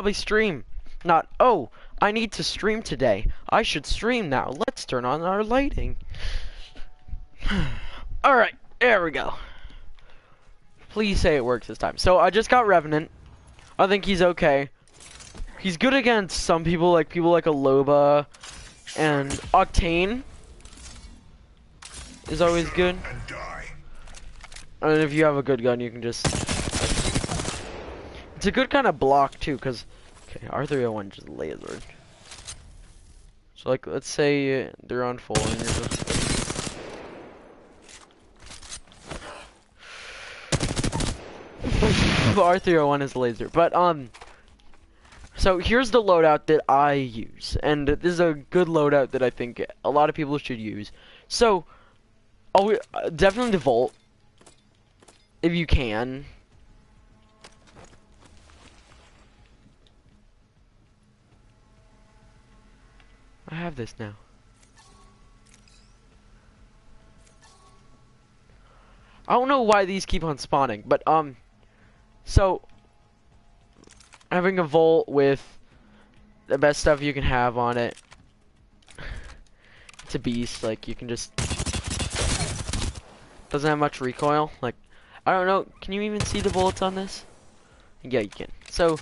probably stream. Not, oh, I need to stream today. I should stream now. Let's turn on our lighting. Alright, there we go. Please say it works this time. So I just got Revenant. I think he's okay. He's good against some people like Aloba and Octane is always good. And if you have a good gun, you can just... It's a good kind of block too, because... Okay, R301 just lasered. So like, let's say they're on full and you're just... R301 is laser, but so here's the loadout that I use, and this is a good loadout that I think a lot of people should use. So, definitely the Volt, if you can. I have this now. I don't know why these keep on spawning, but so having a Volt with the best stuff you can have on it, it's a beast. Like, you can just, doesn't have much recoil. Like, I don't know, can you even see the bullets on this? Yeah, you can. So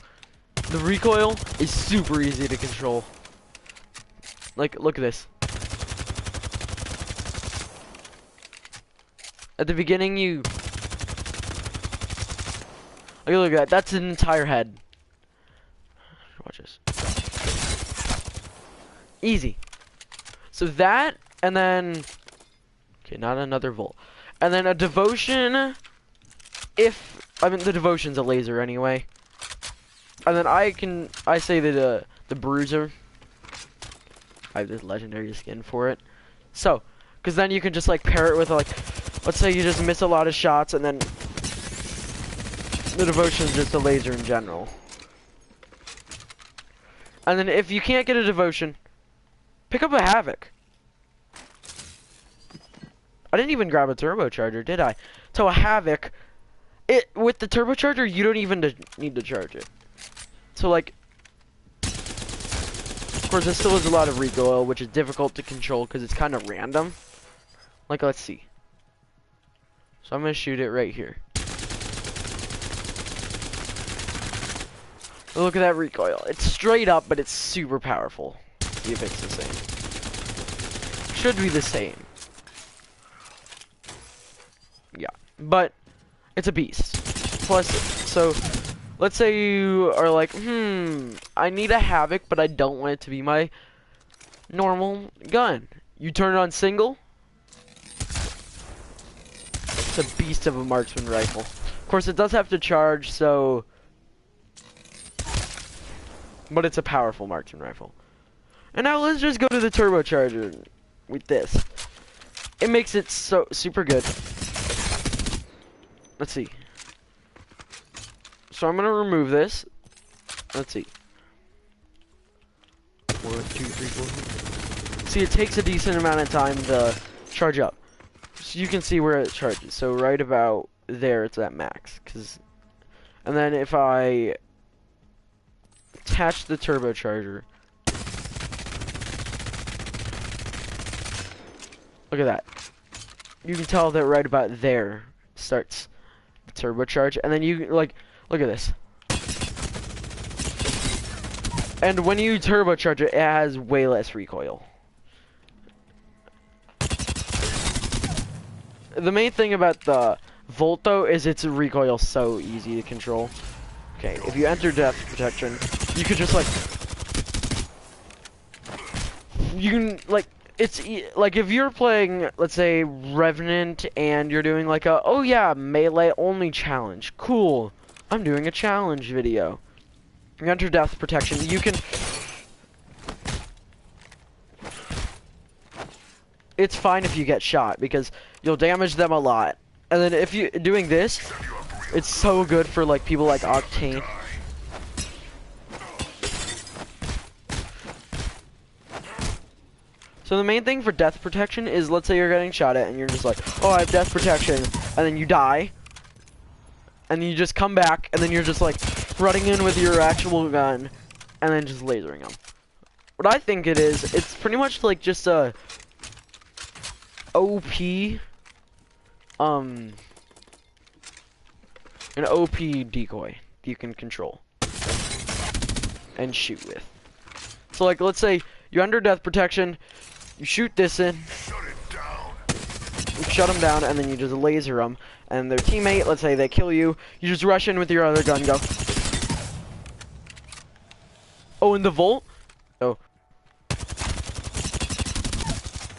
the recoil is super easy to control. Like, look at this. At the beginning, look at that. That's an entire head. Watch this. Easy. So that, and then... Okay, not another Volt. And then a Devotion, I mean, the Devotion's a laser anyway. And then I say that the Bruiser, I have this legendary skin for it. So, because then you can just like pair it with like, let's say you just miss a lot of shots, and then the Devotion's just a laser in general. And then if you can't get a Devotion, pick up a Havoc. I didn't even grab a turbocharger, did I? So a Havoc, with the turbocharger, you don't even need to charge it. So like, of course, there still is a lot of recoil, which is difficult to control because it's kind of random. Like, let's see. So I'm gonna shoot it right here. Look at that recoil. It's straight up, but it's super powerful. See if it's the same. Should be the same. Yeah, but it's a beast. Plus, so let's say you are like, I need a Havoc, but I don't want it to be my normal gun. You turn it on single. It's a beast of a marksman rifle. Of course, it does have to charge, so... But it's a powerful marksman rifle. And now let's just go to the turbocharger with this. It makes it so super good. Let's see. So I'm gonna remove this. Let's see. 1, 2, 3, 4. See, it takes a decent amount of time to charge up. So you can see where it charges. So right about there, it's at max. And then if I attach the turbocharger, look at that. You can tell that right about there starts the turbocharge, and then you like, look at this. And when you turbocharge it, it has way less recoil. The main thing about the Volt though is its recoil so easy to control. Okay, if you enter Death Protection, you could just like, you can like, it's like if you're playing, let's say Revenant, and you're doing like a, oh yeah, melee only challenge. Cool, I'm doing a challenge video. You enter Death Protection, you can, it's fine if you get shot because you'll damage them a lot. And then if you doing this, it's so good for like people like Octane. So the main thing for Death Protection is, let's say you're getting shot at and you're just like, oh, I have Death Protection, and then you die, and then you just come back, and then you're just like, running in with your actual gun, and then just lasering them. What I think it is, it's pretty much like just a OP, an OP decoy you can control and shoot with. So like, let's say you're under death protection, you shoot this in, you shut them down, and then you just laser them, and their teammate, let's say they kill you, you just rush in with your other gun, go. Oh, and the Volt? Oh.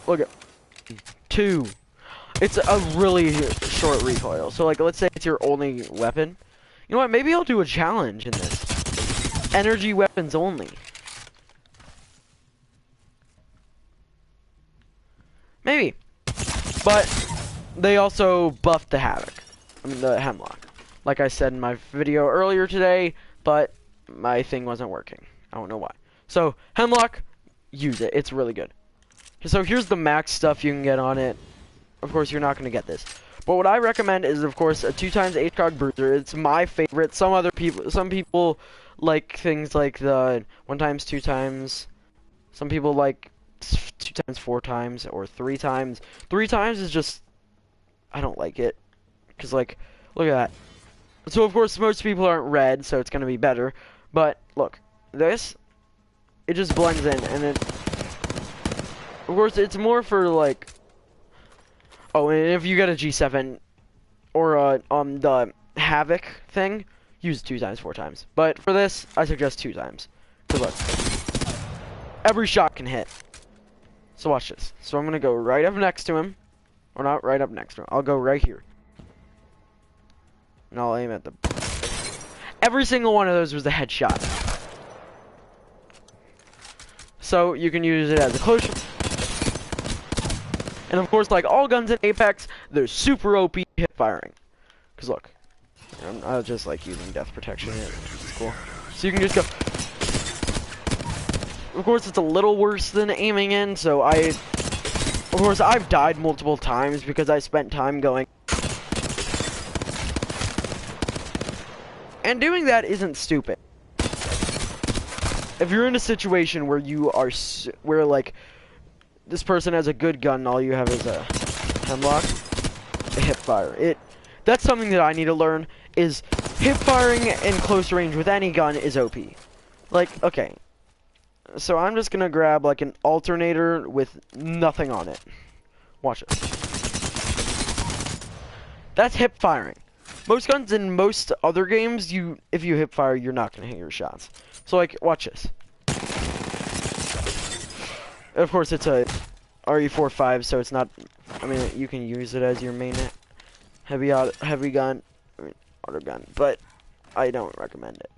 Look at 2. It's a really short recoil. So like, let's say it's your only weapon. You know what? Maybe I'll do a challenge in this. Energy weapons only. Maybe. But they also buffed the Havoc. I mean, the Hemlock. Like I said in my video earlier today, but my thing wasn't working. I don't know why. So, Hemlock, use it. It's really good. So here's the max stuff you can get on it. Of course, you're not going to get this. But what I recommend is, of course, a 2x HCOG Bruiser. It's my favorite. Some people like things like the 1x, 2x. Some people like 2x, 4x, or 3x. 3x is just, I don't like it. Because, like, look at that. So, of course, most people aren't red, so it's going to be better. But, look, this, it just blends in, and it, of course, it's more for, like, oh, and if you get a G7 or the Havoc thing, use 2x, 4x. But for this, I suggest 2x. Cause look, every shot can hit. So watch this. So I'm gonna go right up next to him, or not right up next to him. I'll go right here, and I'll aim at the. Every single one of those was a headshot. So you can use it as a close. And of course, like all guns in Apex, they're super OP hip firing. Cause look, I just like using death protection. It's cool. So you can just go. Of course, it's a little worse than aiming in. So of course, I've died multiple times because I spent time going. And doing that isn't stupid. If you're in a situation where you are, where like, this person has a good gun and all you have is a Hemlock, a hip fire. That's something that I need to learn, is hip firing in close range with any gun is OP. Like, okay. So I'm just gonna grab like an alternator with nothing on it. Watch this. That's hip firing. Most guns in most other games, if you hip fire, you're not gonna hit your shots. So like, watch this. Of course, it's a RE45, so it's not. I mean, you can use it as your main heavy gun, auto gun, but I don't recommend it.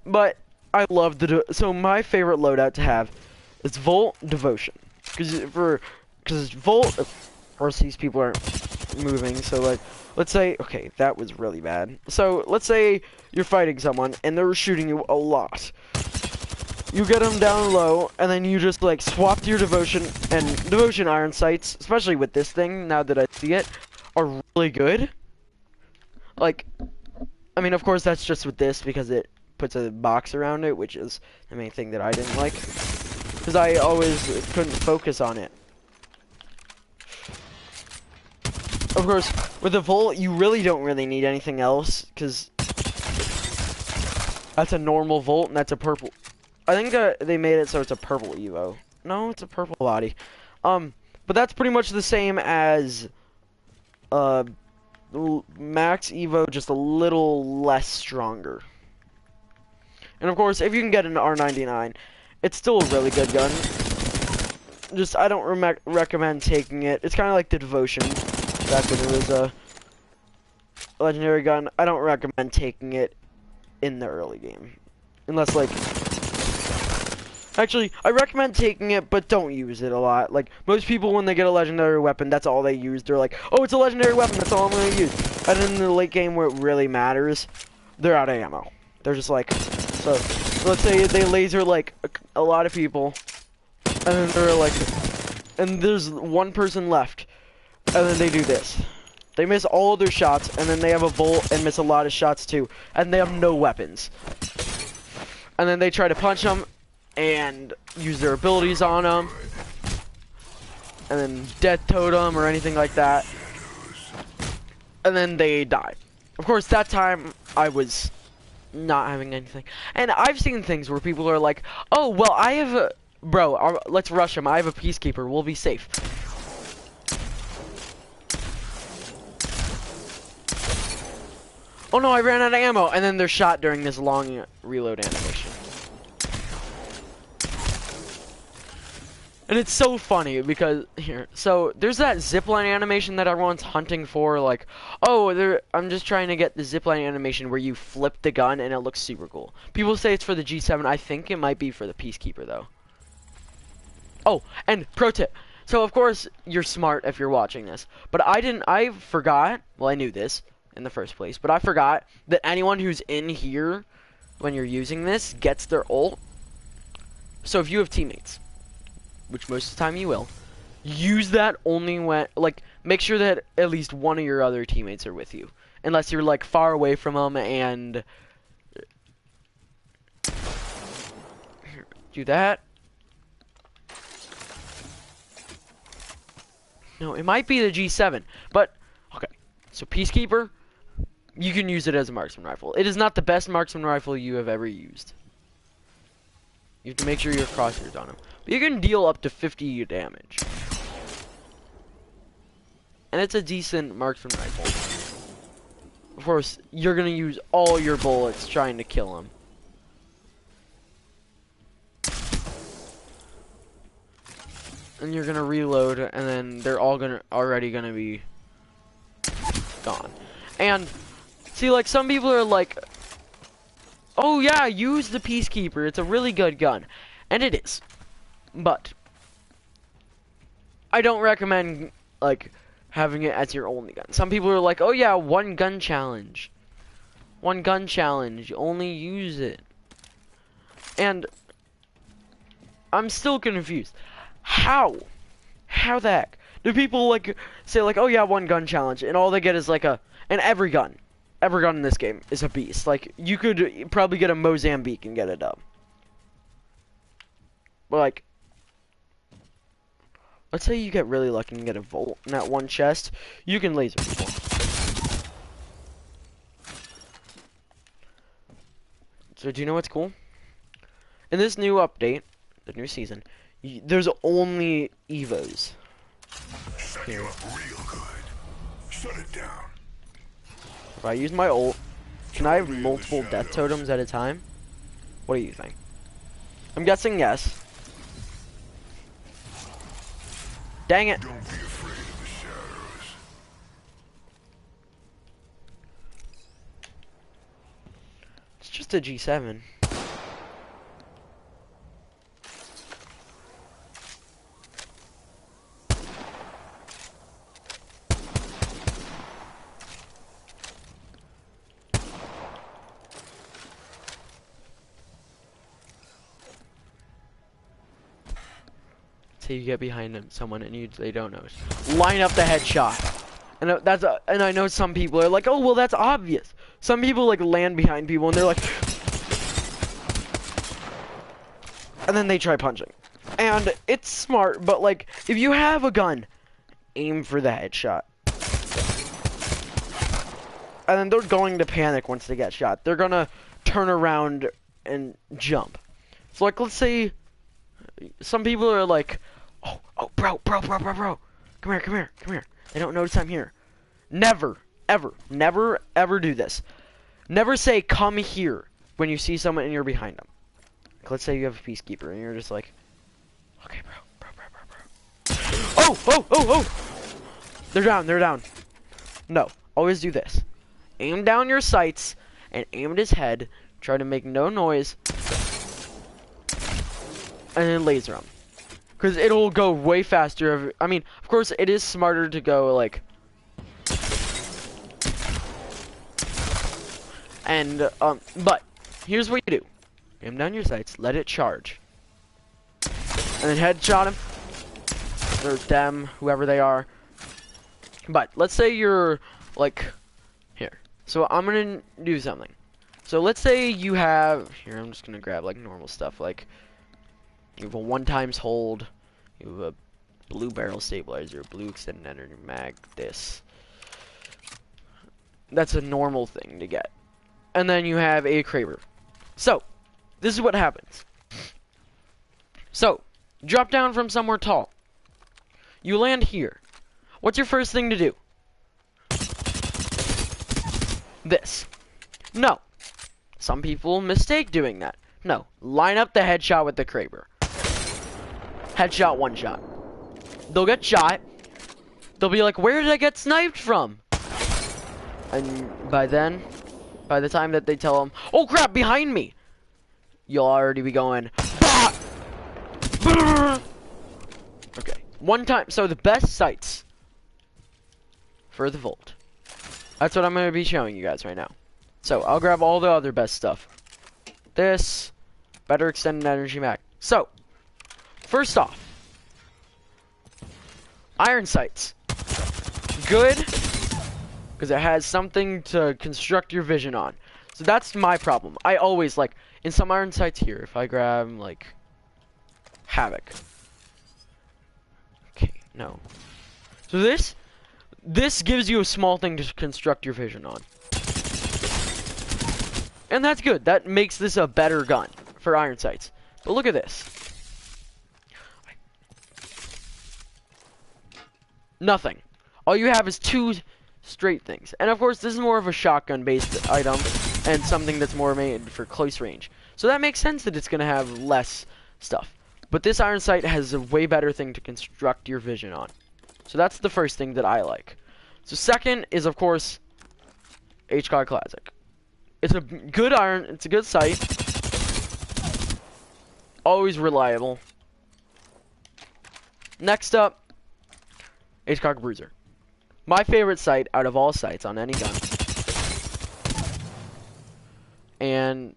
But I love so my favorite loadout to have is Volt Devotion, because Volt, of course, these people aren't moving. So like, let's say, okay, that was really bad. So let's say you're fighting someone and they're shooting you a lot. You get them down low, and then you just like swap to your Devotion, and Devotion iron sights, especially with this thing, now that I see it, are really good. Like, I mean, of course, that's just with this, because it puts a box around it, which is the main thing that I didn't like, because I always couldn't focus on it. Of course, with the Volt, you really don't really need anything else, because that's a normal Volt, and that's a purple. I think they made it so it's a purple Evo. No, it's a purple body. But that's pretty much the same as Max Evo, just a little less stronger. And of course, if you can get an R99, it's still a really good gun. Just, I don't recommend taking it. It's kind of like the Devotion, back when it was a legendary gun. I don't recommend taking it in the early game. Unless, like, actually, I recommend taking it, but don't use it a lot. Like, most people, when they get a legendary weapon, that's all they use. They're like, oh, it's a legendary weapon, that's all I'm going to use. And in the late game where it really matters, they're out of ammo. They're just like, so, let's say they laser, like, a lot of people, and then they're like, and there's one person left, and then they do this. They miss all of their shots, and then they have a Volt and miss a lot of shots too, and they have no weapons. And then they try to punch them and use their abilities on them, and then Death Totem or anything like that, and then they die. Of course, that time I was not having anything, and I've seen things where people are like, "Oh, well, I have a bro. Let's rush him. I have a Peacekeeper. We'll be safe." Oh no, I ran out of ammo, and then they're shot during this long reload animation. And it's so funny because so there's that zipline animation that everyone's hunting for, like, oh, I'm just trying to get the zipline animation where you flip the gun and it looks super cool. People say it's for the G7. I think it might be for the Peacekeeper though. Oh, and pro tip. So of course you're smart if you're watching this, but I forgot, well, I knew this in the first place, but I forgot that anyone who's in here when you're using this gets their ult. So if you have teammates, which most of the time you will, use that only when, like, make sure that at least one of your other teammates are with you, unless you're like far away from them. And here, do that. No, it might be the G7, but okay. So Peacekeeper, you can use it as a marksman rifle. It is not the best marksman rifle you have ever used. You have to make sure your crosshairs on him. But you can deal up to 50 damage. And it's a decent marksman rifle. Of course, you're going to use all your bullets trying to kill him. And you're going to reload, and then they're all already going to be gone. And see, like, some people are like, oh yeah, use the Peacekeeper, it's a really good gun. And it is. But I don't recommend, like, having it as your only gun. Some people are like, oh yeah, one gun challenge. One gun challenge, only use it. And I'm still confused. How the heck do people, like, say, like, oh yeah, one gun challenge, and all they get is like and every gun in this game is a beast. Like, you could probably get a Mozambique and get a dub. But, like, let's say you get really lucky and get a Volt in that one chest, you can laser people. So do you know what's cool? In this new update, the new season, there's only Evos. Set you up real good. Shut it down. If I use my ult, can I have multiple death totems at a time? What do you think? I'm guessing yes. Dang it. Don't be afraid of the shadows. It's just a G7. Say you get behind someone and they don't notice. Line up the headshot. And and I know some people are like, oh well, that's obvious. Some people like land behind people and they're like, and then they try punching. And it's smart, but like, if you have a gun, aim for the headshot. And then they're going to panic once they get shot. They're gonna turn around and jump. So like, let's say some people are like, oh, bro, come here. They don't notice I'm here. Never, ever do this. Never say come here when you see someone and you're behind them. Like, let's say you have a Peacekeeper and you're just like, okay, bro. Oh! They're down. No, always do this. Aim down your sights and aim at his head. Try to make no noise. And then laser him. Because it'll go way faster. I mean, of course, it is smarter to go, like... And, but, here's what you do. Aim down your sights, let it charge. And then headshot him. Or them, whoever they are. But let's say you're like here. So I'm gonna do something. So let's say you have here. I'm just gonna grab like normal stuff. Like you have a 1x hold. You have a blue barrel stabilizer, blue extended energy mag. This. That's a normal thing to get. And then you have a Kraber. So this is what happens. So drop down from somewhere tall. You land here. What's your first thing to do? This. No. Some people mistake doing that. No. Line up the headshot with the Kraber. Headshot, one shot. They'll get shot. They'll be like, where did I get sniped from? And by the time that they tell them, oh crap, behind me, you'll already be going, bah! Okay. One time, so the best sights for the Volt. That's what I'm going to be showing you guys right now. So, I'll grab all the other best stuff. This, better extended energy mag. So, first off, iron sights. Good, because it has something to construct your vision on. So that's my problem. I always, like, in some iron sights here, if I grab, like, Havoc. Okay, no. So this gives you a small thing to construct your vision on. And that's good. That makes this a better gun for iron sights. But look at this. Nothing. All you have is two straight things. And of course, this is more of a shotgun-based item and something that's more made for close range. So that makes sense that it's going to have less stuff. But this iron sight has a way better thing to construct your vision on. So that's the first thing that I like. So second is, of course, HCOG Classic. It's a good iron, it's a good sight. Always reliable. Next up, HCOG Bruiser. My favorite sight out of all sights on any gun. And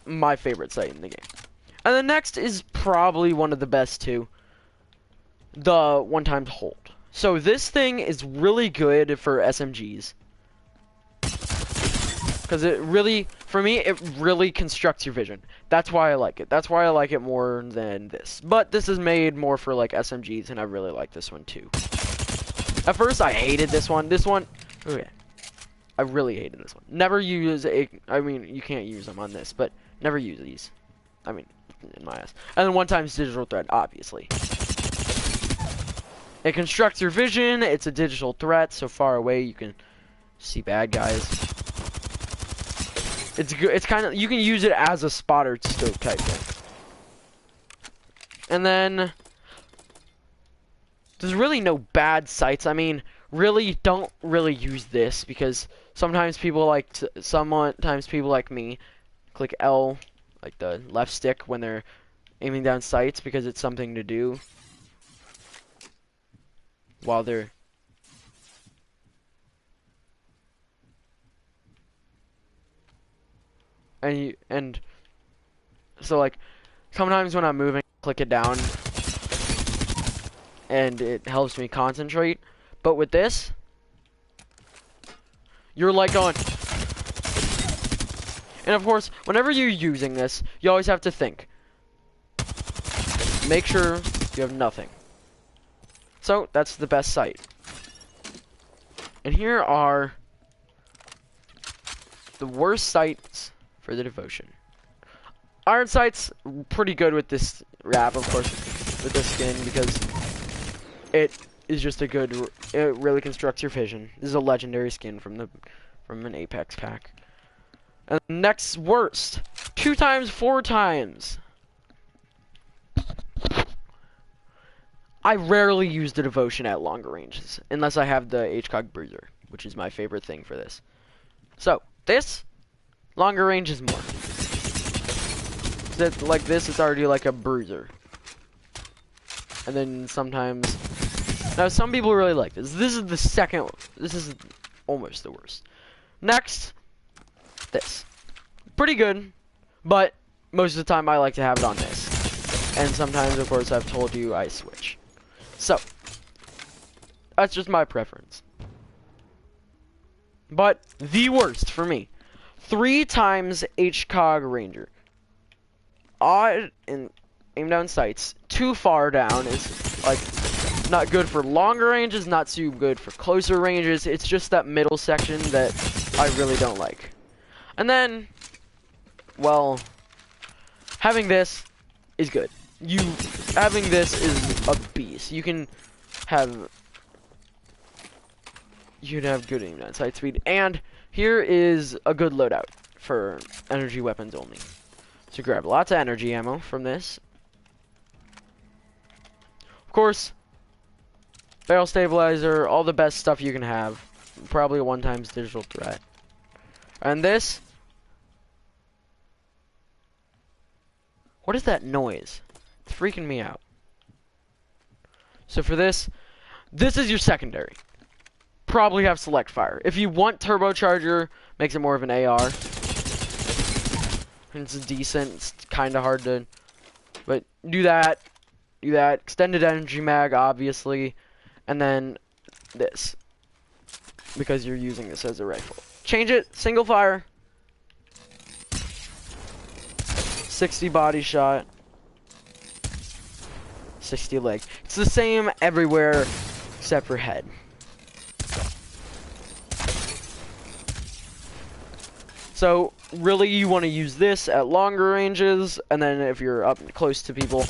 my favorite sight in the game. And the next is probably one of the best too. The 1x hold. So this thing is really good for SMGs. Because it really, for me, it really constructs your vision. That's why I like it. That's why I like it more than this. But this is made more for like SMGs, and I really like this one too. At first, I hated this one. This one, okay. I really hated this one. Never use a, I mean, you can't use them on this, but never use these. I mean, in my ass. And then 1x digital threat, obviously. It constructs your vision. It's a digital threat, so far away you can see bad guys. It's good. It's kind of, you can use it as a spotter scope type thing. And then there's really no bad sights. I mean, really don't really use this because sometimes people like to, sometimes people like me click L, like the left stick when they're aiming down sights because it's something to do while they're and so like sometimes when I'm moving, click it down and it helps me concentrate. But with this, you're like going, and of course, whenever you're using this, you always have to think. Make sure you have nothing. So that's the best sight. And here are the worst sights for the Devotion. Iron sight's pretty good with this wrap, of course, with this skin, because it is just a good, it really constructs your vision. This is a legendary skin from an Apex pack. And next worst, 2x, 4x. I rarely use the Devotion at longer ranges, unless I have the HCOG Bruiser, which is my favorite thing for this. So, this, longer range is more. So like this, it's already like a Bruiser. And then sometimes, now some people really like this. This is the second, this is almost the worst. Next, this. Pretty good, but most of the time I like to have it on this. And sometimes, of course, I've told you I switch. So, That's just my preference. But the worst for me, 3 times HCOG Ranger. Odd and aim down sights. Too far down is like not good for longer ranges, not too good for closer ranges. It's just that middle section that I really don't like. And then, well, having this is good. Having this is a beast. You can have good aim down sight speed, and here is a good loadout for energy weapons only. So grab lots of energy ammo from this. Of course, barrel stabilizer, all the best stuff you can have. Probably a 1x digital threat. And this, what is that noise? It's freaking me out. So for this is your secondary. Probably have select fire. If you want turbocharger, makes it more of an AR. It's decent. It's kind of hard to, but do that. Do that. Extended energy mag, obviously, and then this, because you're using this as a rifle. Change it. Single fire. 60 body shot. 60 leg. It's the same everywhere except for head. So really you want to use this at longer ranges, and then if you're up close to people.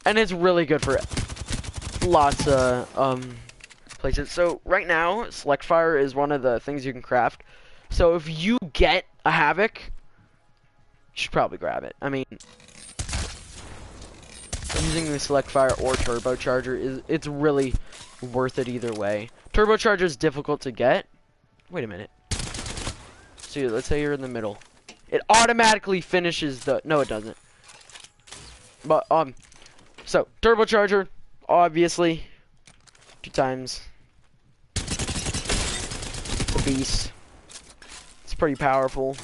And it's really good for lots of places. So right now, select fire is one of the things you can craft. So if you get a Havoc, you should probably grab it. I mean, using the select fire or turbocharger it's really worth it either way. Turbocharger is difficult to get. Wait a minute. So let's say you're in the middle. It automatically finishes the... No, it doesn't. But, so, turbocharger, obviously. 2 times. The beast. It's pretty powerful.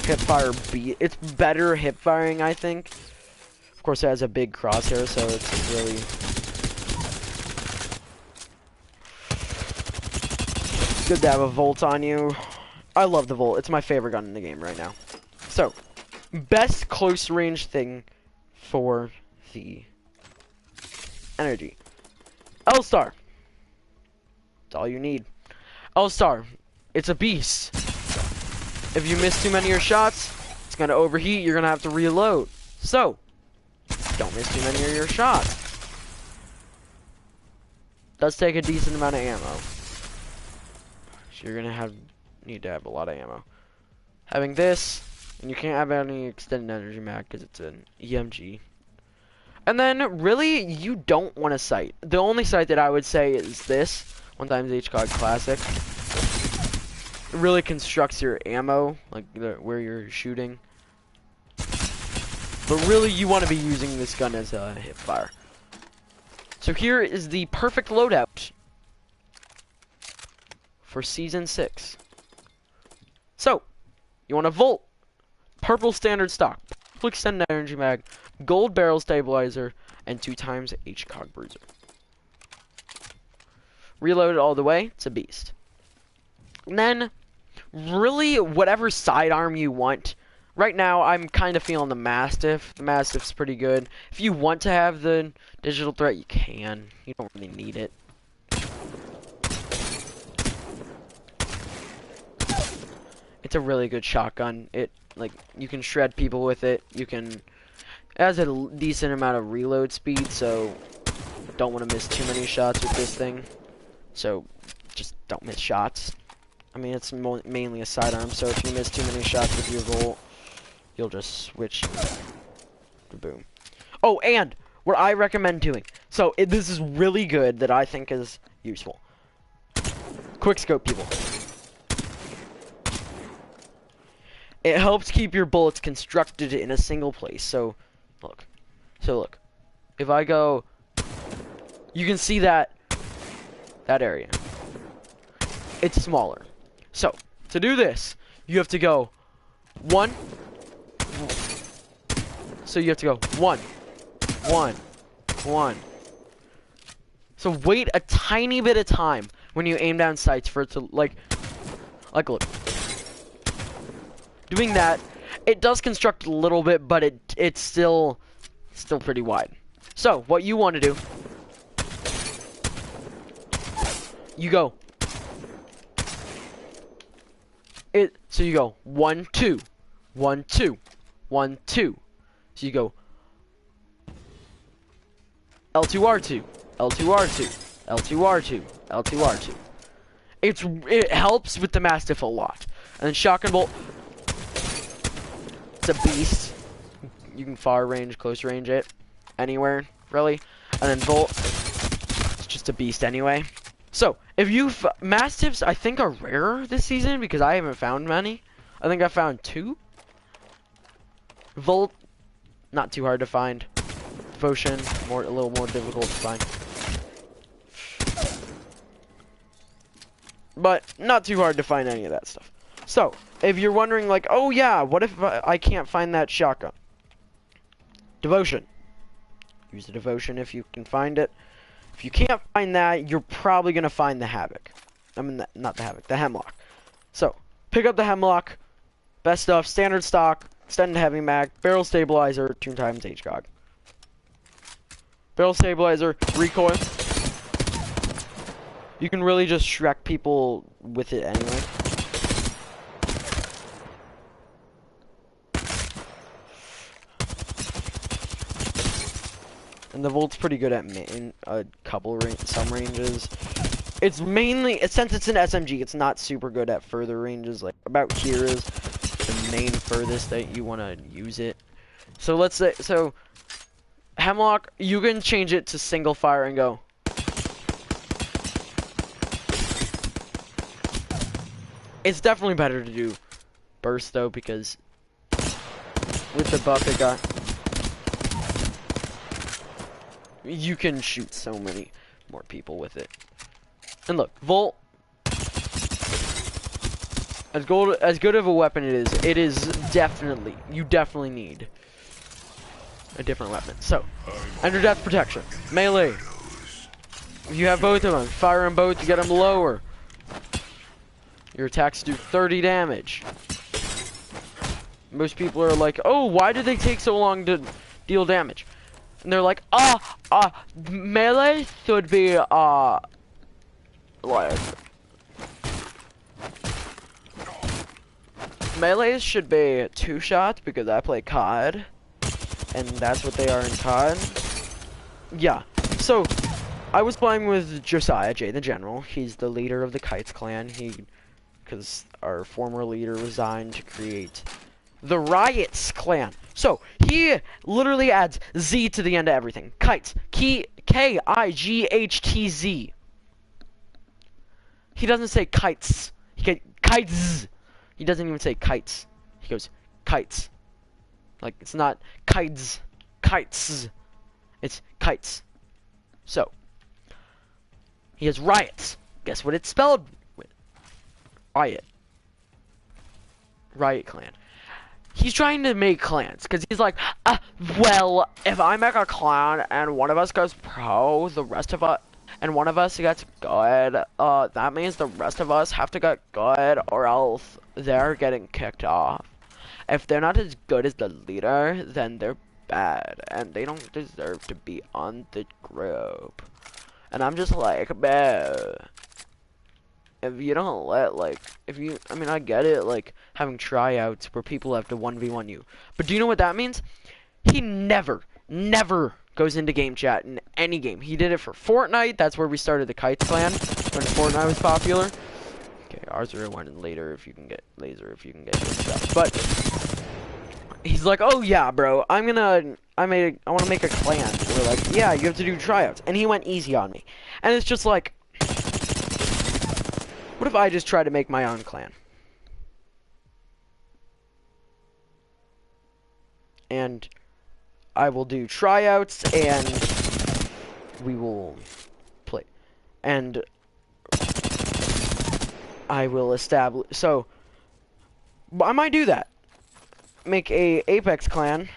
Hipfire beat. It's better hip firing, I think. Of course, it has a big crosshair, so it's really... good to have a Volt on you. I love the Volt. It's my favorite gun in the game right now. So, best close range thing for the energy. L-Star. That's all you need. L-Star. It's a beast. If you miss too many of your shots, it's going to overheat. You're going to have to reload. So, don't miss too many of your shots. Does take a decent amount of ammo. You're gonna need to have a lot of ammo. Having this, and you can't have any extended energy mag because it's an EMG. And then really, you don't want a sight. The only sight that I would say is this 1x HCOG Classic. It really constructs your ammo, like where you're shooting. But really, you want to be using this gun as a hip fire. So here is the perfect loadout for Season 6. So, you want a Volt, purple standard stock, purple extended energy mag, gold barrel stabilizer, and 2 times HCOG bruiser. Reload it all the way, it's a beast. And then, really, whatever sidearm you want. Right now, I'm kind of feeling the Mastiff. The Mastiff's pretty good. If you want to have the digital threat, you can. You don't really need it. It's a really good shotgun. You can shred people with it. It has a decent amount of reload speed, so don't want to miss too many shots with this thing. So just don't miss shots. I mean, it's mainly a sidearm, so if you miss too many shots with your Volt, you'll just switch. Boom. Oh, and what I recommend doing. So this is really good that I think is useful. Quick scope people. It helps keep your bullets constructed in a single place. So, look. If I go, you can see that area. It's smaller. So, to do this, you have to go 1. So you have to go 1, 1, 1. So wait a tiny bit of time when you aim down sights for it to like look. Doing that, it does construct a little bit, but it's still pretty wide. So what you want to do, you go. So you go 1, 2, 1, 2, 1, 2. So you go L2R2, L2R2, L2R2, L2R2. It helps with the Mastiff a lot. And then Shotgun Bolt, it's a beast. You can far range, close range it, anywhere really. And then Volt, it's just a beast anyway. So if Mastiffs, I think are rarer this season because I haven't found many. I think I found 2. Volt, not too hard to find. Devotion, a little more difficult to find. But not too hard to find any of that stuff. So, if you're wondering like, oh yeah, what if I can't find that shotgun? Devotion. Use the Devotion if you can find it. If you can't find that, you're probably going to find the Havoc. I mean, not the Havoc, the Hemlock. So, pick up the Hemlock. Best stuff, standard stock, extended heavy mag, barrel stabilizer, 2 times HCOG. Barrel stabilizer, recoil. You can really just Shrek people with it anyway. And the Volt's pretty good at some ranges. It's mainly, since it's an SMG, it's not super good at further ranges. Like about here is the main furthest that you want to use it. So let's say, Hemlock, you can change it to single fire and go. It's definitely better to do burst though, because with the buff it got, you can shoot so many more people with it. And look, Volt, as good of a weapon it is definitely, you definitely need a different weapon. So, under death protection, melee. If you have both of them, fire them both to get them lower. Your attacks do 30 damage. Most people are like, oh, why do they take so long to deal damage? And they're like, melee should be, like, melees should be 2 shots because I play COD, and that's what they are in COD. Yeah, so, I was playing with Josiah J, the General. He's the leader of the Kites clan. Because our former leader resigned to create the Riots clan. So, he literally adds Z to the end of everything. Kites. K-I-G-H-T-Z. He doesn't say kites. Kites. He doesn't even say kites. He goes, kites. Like, it's not kites. Kites. It's kites. So, he has Riots. Guess what it's spelled with? Riot. Riot clan. He's trying to make clans, because he's like, well, if I make a clan and one of us goes pro, the rest of us, and one of us gets good, that means the rest of us have to get good, or else they're getting kicked off. If they're not as good as the leader, then they're bad, and they don't deserve to be on the group. And I'm just like, man, if you don't let, like, I mean, I get it, like, having tryouts where people have to 1v1 you. But do you know what that means? He never goes into game chat in any game. He did it for Fortnite. That's where we started the Kites clan, when Fortnite was popular. Okay, Arthur went in later if you can get laser, if you can get good stuff. But he's like, oh yeah, bro, I want to make a clan. We're like, yeah, you have to do tryouts. And he went easy on me. And it's just like, what if I just try to make my own clan? And I will do tryouts, and we will play. And I will establish, so I might do that. Make a Apex clan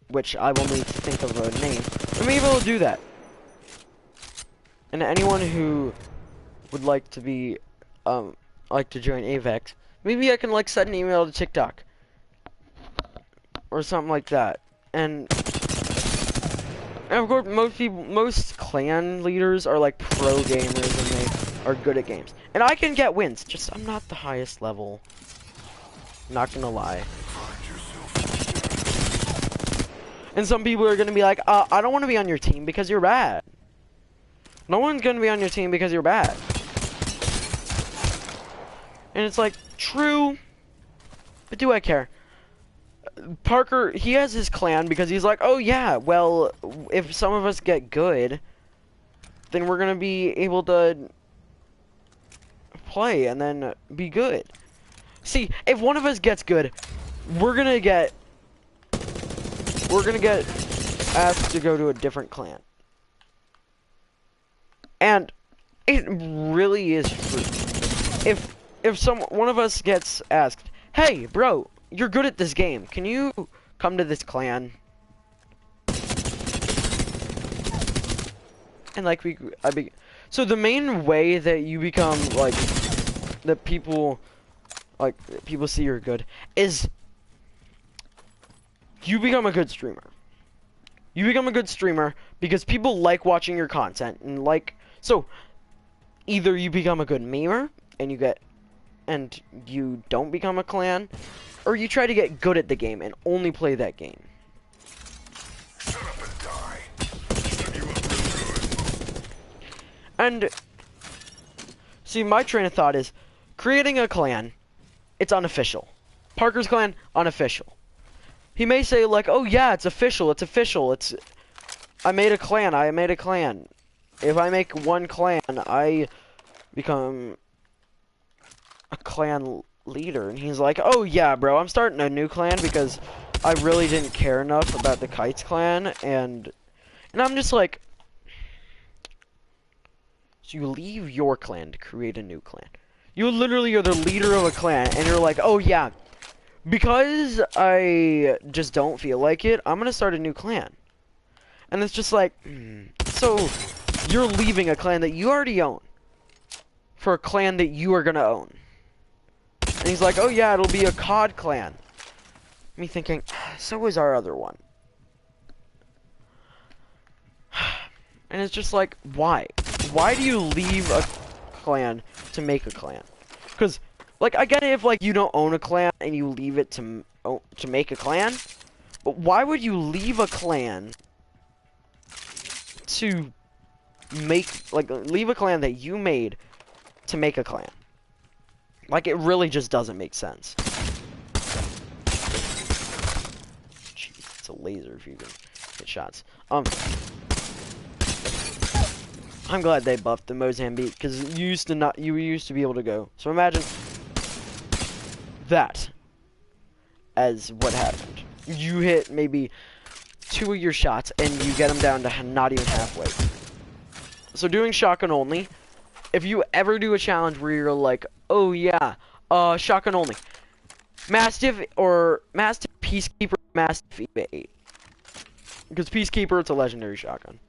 which I will need to think of a name, I'm able to do that. And anyone who would like to be, like to join AVEX, maybe I can like send an email to TikTok or something like that. And of course, most clan leaders are like pro gamers and they are good at games. And I can get wins, just I'm not the highest level. Not gonna lie. And some people are gonna be like, I don't want to be on your team because you're bad. No one's gonna be on your team because you're bad. And it's like, true, but do I care? Parker, he has his clan because he's like, oh yeah, well, if some of us get good, then we're gonna be able to play and then be good. See, if one of us gets good, we're gonna get asked to go to a different clan. And it really is true. If one of us gets asked, hey bro, you're good at this game, can you come to this clan? And like so the main way that you become like that people see you're good is you become a good streamer. You become a good streamer because people like watching your content and like, so either you become a good memer and you don't become a clan, or you try to get good at the game and only play that game. Shut up and die. Set you up real good. And see, my train of thought is creating a clan, it's unofficial. Parker's clan, unofficial. He may say like, oh yeah, it's official, I made a clan. If I make one clan, I become a clan leader. And he's like, oh yeah, bro, I'm starting a new clan because I really didn't care enough about the Kites clan. And I'm just like, so you leave your clan to create a new clan. You literally are the leader of a clan, and you're like, oh yeah, because I just don't feel like it, I'm gonna start a new clan. And it's just like, so you're leaving a clan that you already own for a clan that you are gonna own. And he's like, oh yeah, it'll be a COD clan. Me thinking, so is our other one. And it's just like, why? Why do you leave a clan to make a clan? Because, like, I get it if, like, you don't own a clan and you leave it to make a clan. But why would you leave a clan to make, like, leave a clan that you made to make a clan? Like, it really just doesn't make sense. Jeez, it's a laser if you can hit shots. I'm glad they buffed the Mozambique, because you used to be able to go. So imagine that as what happened. You hit maybe 2 of your shots and you get them down to not even halfway. So doing shotgun only, if you ever do a challenge where you're like, oh yeah, shotgun only, Mastiff or Mastiff Peacekeeper, Mastiff EVA 8, because Peacekeeper, it's a legendary shotgun.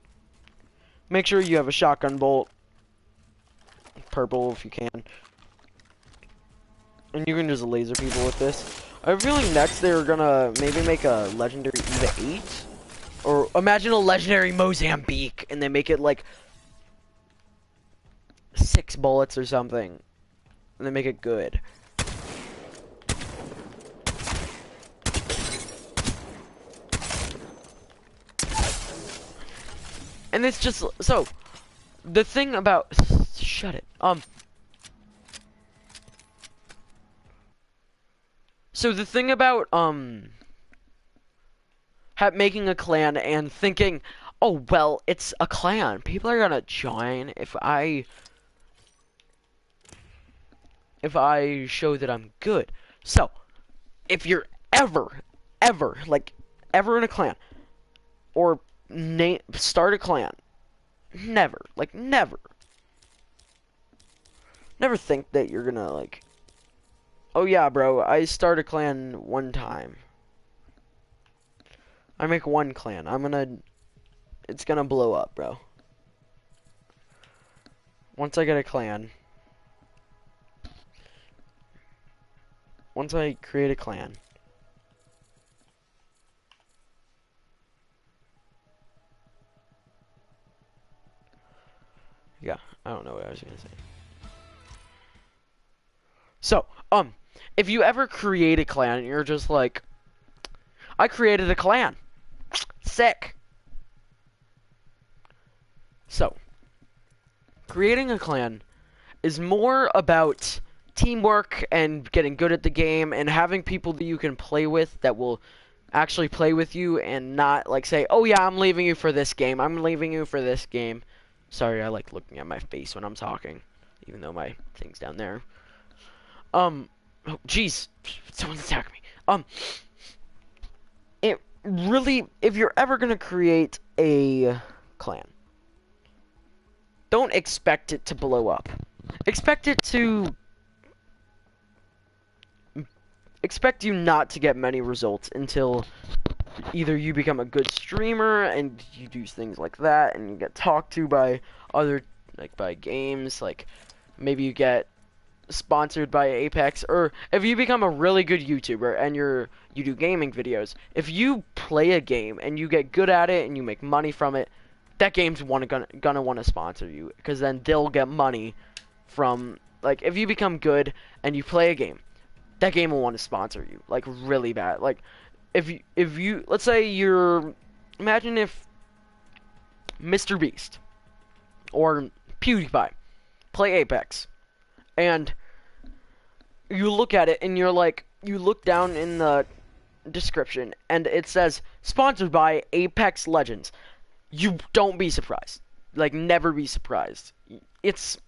Make sure you have a shotgun bolt, purple if you can, and you can just laser people with this. I have a feeling next they're gonna maybe make a legendary EVA 8, or imagine a legendary Mozambique, and they make it like 6 bullets or something, and they make it good. And it's just, so, the thing about, shut it, so the thing about, making a clan and thinking, oh, well, it's a clan, people are gonna join if I show that I'm good. So, if you're ever in a clan, or start a clan, never think that you're gonna like, oh yeah bro, I start a clan one time, I make one clan. It's gonna blow up, bro. Once I get a clan. Once I create a clan. Yeah, I don't know what I was gonna say. So, if you ever create a clan and you're just like, I created a clan. Sick. So, creating a clan is more about teamwork and getting good at the game and having people that you can play with that will actually play with you and not like say, oh yeah, I'm leaving you for this game. I'm leaving you for this game. Sorry, I like looking at my face when I'm talking, even though my thing's down there. Oh, jeez, someone's attacking me. It really, if you're ever gonna create a clan, don't expect it to blow up. Expect you not to get many results until either you become a good streamer and you do things like that and you get talked to by other, like by games, like maybe you get sponsored by Apex, or if you become a really good YouTuber and you do gaming videos. If you play a game and you get good at it and you make money from it, that game's gonna want to sponsor you, because then they'll get money from, like, if you become good and you play a game, that game will want to sponsor you, like, really bad. Like, if you let's say imagine if Mr. Beast or PewDiePie play Apex, and you look at it and you're like, you look down in the description and it says sponsored by Apex Legends. You don't be surprised. Like, never be surprised. It's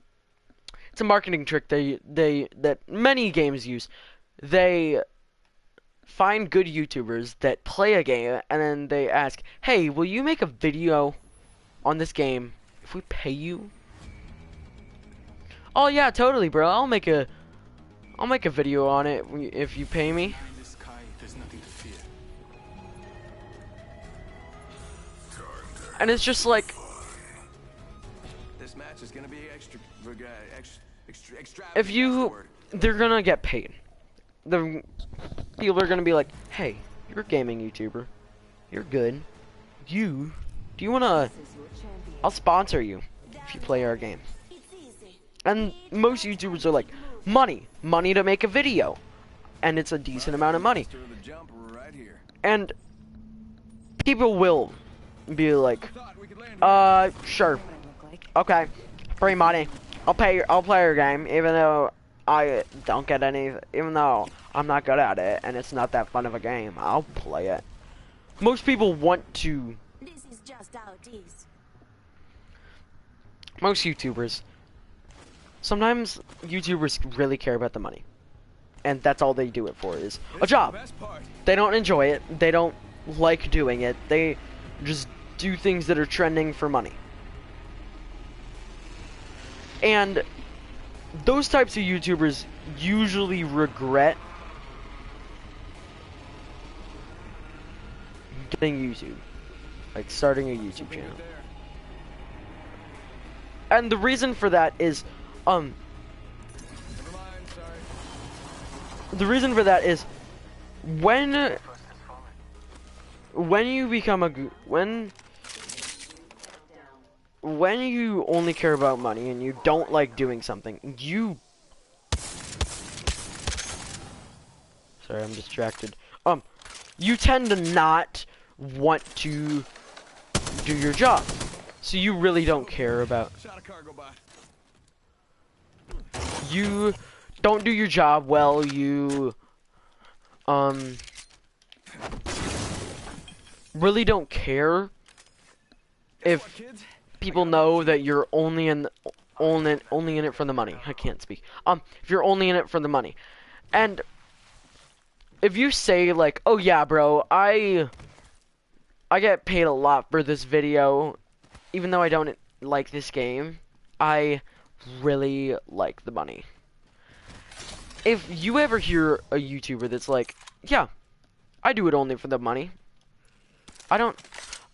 a marketing trick that many games use. They find good YouTubers that play a game and then they ask, "Hey, will you make a video on this game if we pay you?" "Oh yeah, totally, bro. I'll make a video on it if you pay me." And it's just like, this match is gonna be they're gonna get paid. The people are gonna be like, "Hey, you're a gaming YouTuber. You're good. Do you wanna? I'll sponsor you if you play our game." And most YouTubers are like, money to make a video, and it's a decent amount of money. And people will be like, sure, okay, free money. I'll play your game, even though I don't get any, even though I'm not good at it and it's not that fun of a game. I'll play it. Most people want to. This is just how it is. Most YouTubers. Sometimes YouTubers really care about the money, and that's all they do it for, is a job. They don't enjoy it. They don't like doing it. They just do things that are trending for money. And those types of YouTubers usually regret getting YouTube, like starting a YouTube channel. And the reason for that is, when you become when you only care about money and you don't like doing something, sorry, I'm distracted. You tend to not want to do your job. So you really don't care about, you don't do your job well, you really don't care if people know that you're only in it for the money. I can't speak. If you're only in it for the money. And if you say like, "Oh yeah, bro, I get paid a lot for this video, even though I don't like this game, I really like the money." If you ever hear a YouTuber that's like, "Yeah, I do it only for the money," I don't.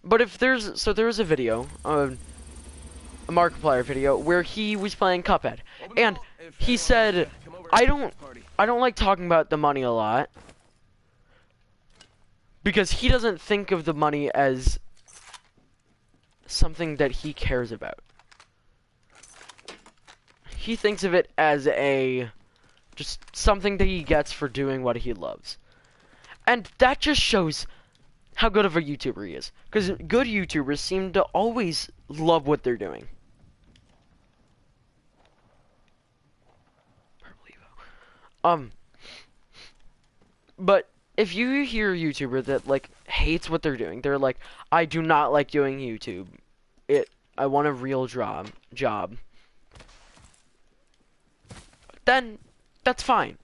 But if there's there was a video, a Markiplier video where he was playing Cuphead, and he said, I don't like talking about the money a lot because he doesn't think of the money as something that he cares about. He thinks of it as just something that he gets for doing what he loves. And that just shows how good of a YouTuber he is. Because good YouTubers seem to always love what they're doing. But if you hear a YouTuber that like hates what they're doing, they're like, I do not like doing YouTube. I want a real job. Then that's fine.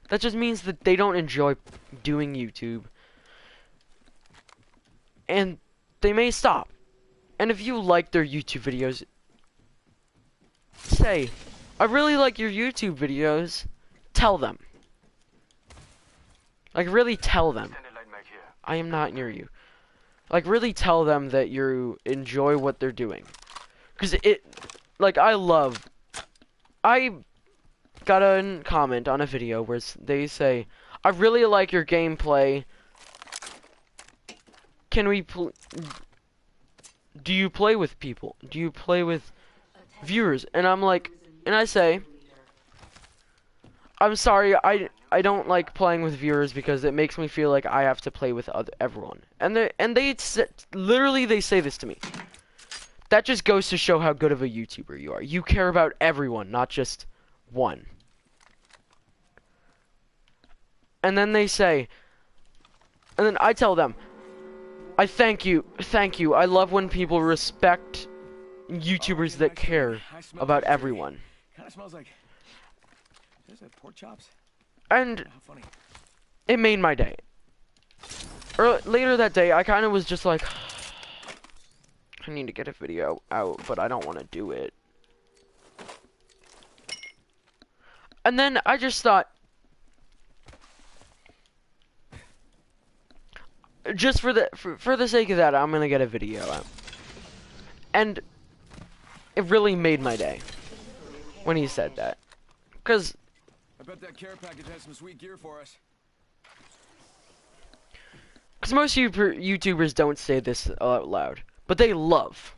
That just means that they don't enjoy doing YouTube. And they may stop. And if you like their YouTube videos, say, I really like your YouTube videos. Tell them. Like, really tell them. I am not near you. Like, really tell them that you enjoy what they're doing. Because like, I got a comment on a video where they say, I really like your gameplay. Can we do you play with people? Do you play with viewers? And I'm like, and I say, I'm sorry, I don't like playing with viewers because it makes me feel like I have to play with everyone. And they literally they say this to me. That just goes to show how good of a YouTuber you are. You care about everyone, not just one. And then they say, and then I tell them, I thank you. I love when people respect YouTubers that care about everyone. Kind of smells like. Is that pork chops? And How funny. it made my day. Later that day, I kind of was just like, I need to get a video out, but I don't want to do it. And then I just thought, just for the sake of that, I'm gonna get a video out. And it really made my day when he said that, because I bet that care package has some sweet gear for us. most YouTubers don't say this out loud, but they love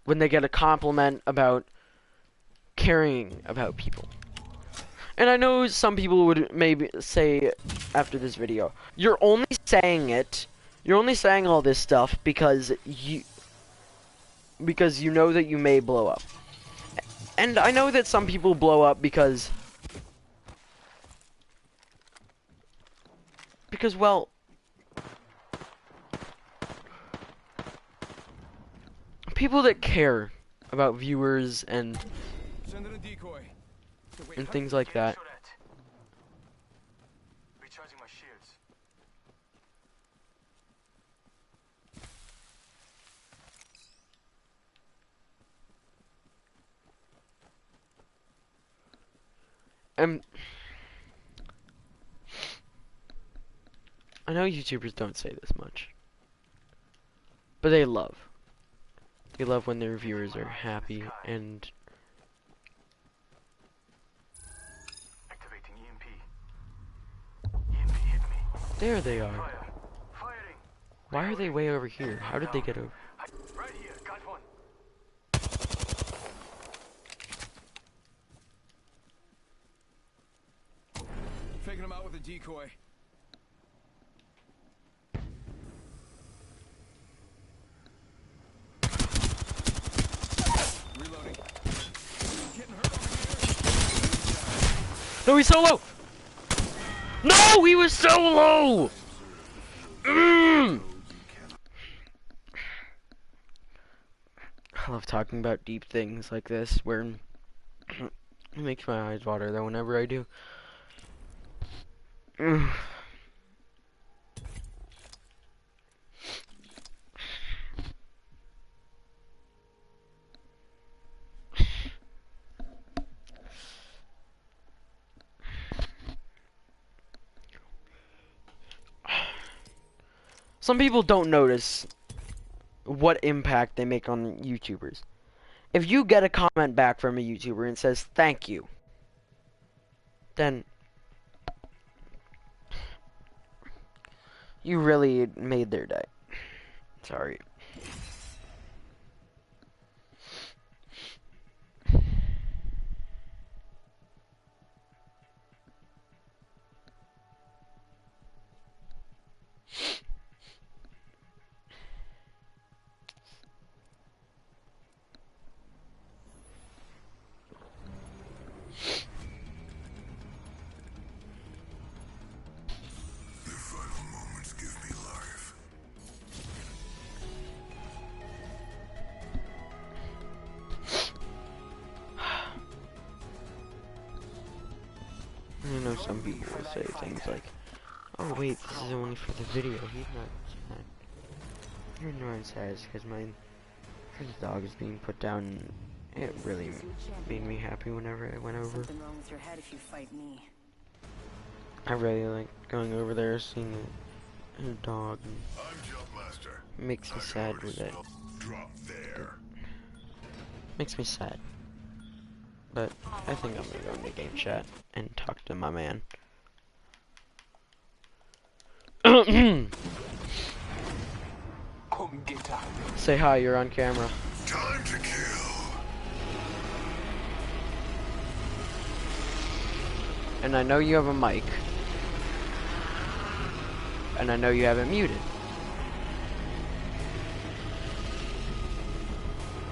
when they get a compliment about caring about people. And I know some people would maybe say after this video, you're only saying all this stuff because you know that you may blow up. And I know that some people blow up because well, people that care about viewers and Send in a decoy. and things like that. Recharging my shields. And I know YouTubers don't say this much, but they love when their viewers are happy. And Activating EMP. EMP hit me. there they are. Fire. Firing. Why are they way over here? How did they get over? Right here. Got one. Faking him out with a decoy. Reloading. Getting hurt over here. No, he's so low! No, he was so low! I love talking about deep things like this, where it makes my eyes water, though, whenever I do. Some people don't notice what impact they make on YouTubers. If you get a comment back from a YouTuber and says thank you, then you really made their day. Sorry. Your final moments give me life. You know, some people will say things like, "Oh wait, this is only for the video. He's not sad." You know I'm sad because my friend's dog is being put down. It really made me happy whenever I went over. Something wrong with your head if you fight me. I really like going over there, seeing the dog. And I'm Jumpmaster. makes me sad with it. Drop there. Makes me sad. But I think I'm gonna go into game chat and talk to my man. Say hi, you're on camera. Time to kill. And I know you have a mic. And I know you have it muted.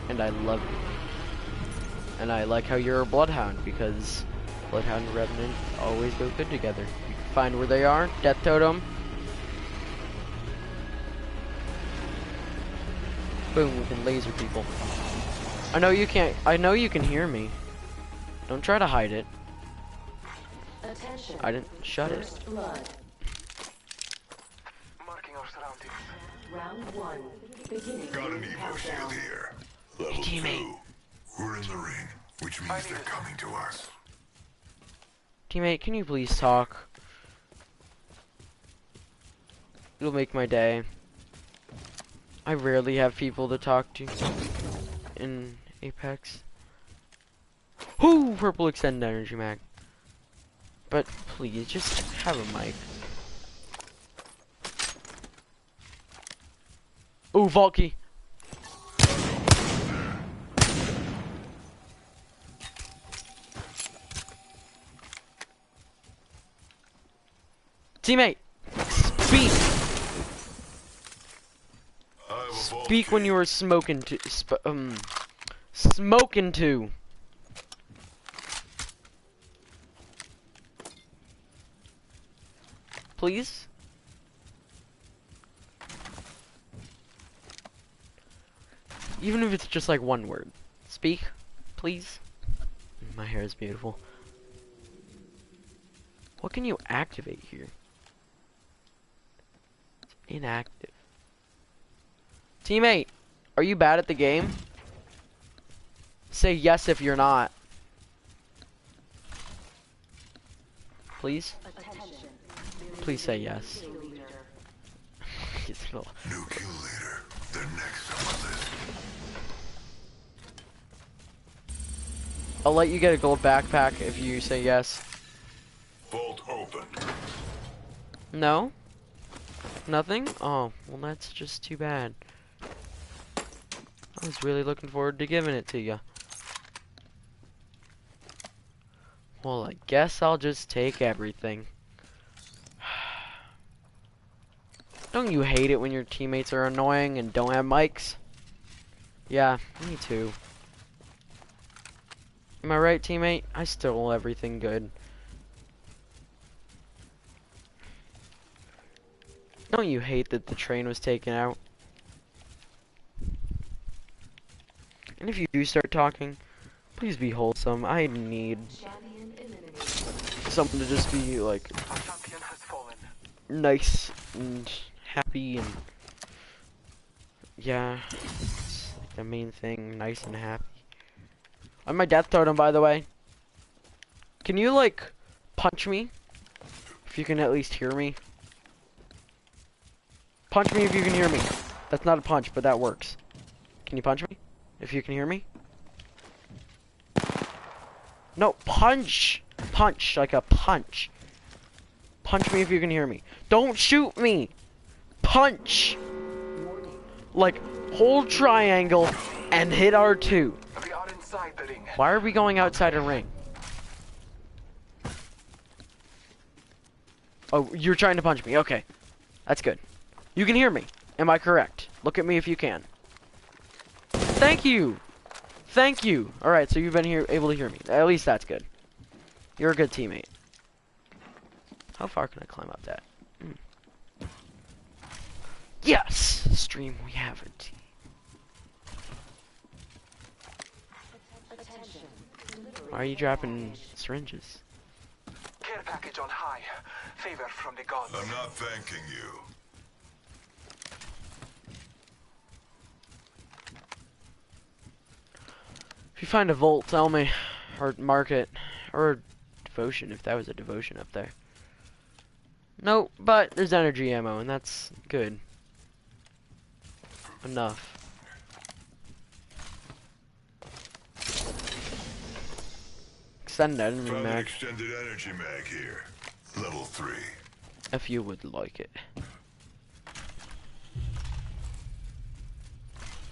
And I love you. And I like how you're a Bloodhound, because Bloodhound and Revenant always go good together. You can find where they are, Death Totem. Boom, we can laser people. I know you can't, I know you can hear me. Don't try to hide it. Attention. I didn't shut it. First blood. Marking our surroundings. Round 1. Beginning. Got an Evo shield Countdown. here. Level teammate. 2. We're in the ring, which means they're coming to us. Teammate, can you please talk? It'll make my day. I rarely have people to talk to in Apex. Whoo! Purple extended energy mag. But please, just have a mic. Ooh, Valky. Teammate, speak. I have a vault Speak when key. you were smoking to, smoking to. Please? Even if it's just like one word. Speak, please. My hair is beautiful. What can you activate here? It's inactive. Teammate, are you bad at the game? Say yes if you're not. Please? Attention. Please say yes. Kill leader. New kill leader. They're next on the list. I'll let you get a gold backpack if you say yes. Vault open. No? Nothing? Oh, well that's just too bad. I was really looking forward to giving it to you. Well, I guess I'll just take everything. Don't you hate it when your teammates are annoying and don't have mics? Yeah, me too. Am I right, teammate? I stole everything good. Don't you hate that the train was taken out? And if you do start talking, please be wholesome. I need Champion eliminated. someone to just be like Our champion has fallen. nice and happy and yeah, it's like the main thing, nice and happy. I'm my death totem, by the way. Can you like punch me? If you can at least hear me. Punch me if you can hear me. That's not a punch, but that works. Can you punch me? If you can hear me? No, punch! Punch, like a punch. Punch me if you can hear me. Don't shoot me! Punch! Like, hold triangle and hit R2. We are inside the ring. Why are we going outside a ring? Oh, you're trying to punch me. Okay. That's good. You can hear me. Am I correct? Look at me if you can. Thank you! Thank you! Alright, so you've been here able to hear me. At least that's good. You're a good teammate. How far can I climb up that? Yes! Stream, we have a team. Why are you dropping syringes? Care package on high. Favor from the gods. I'm not thanking you. If you find a vault, tell me. Or mark it. Or devotion, if that was a devotion up there. No, but there's energy ammo, and that's good. Enough. Extended energy Found an mag, extended energy mag here. Level 3. if you would like it.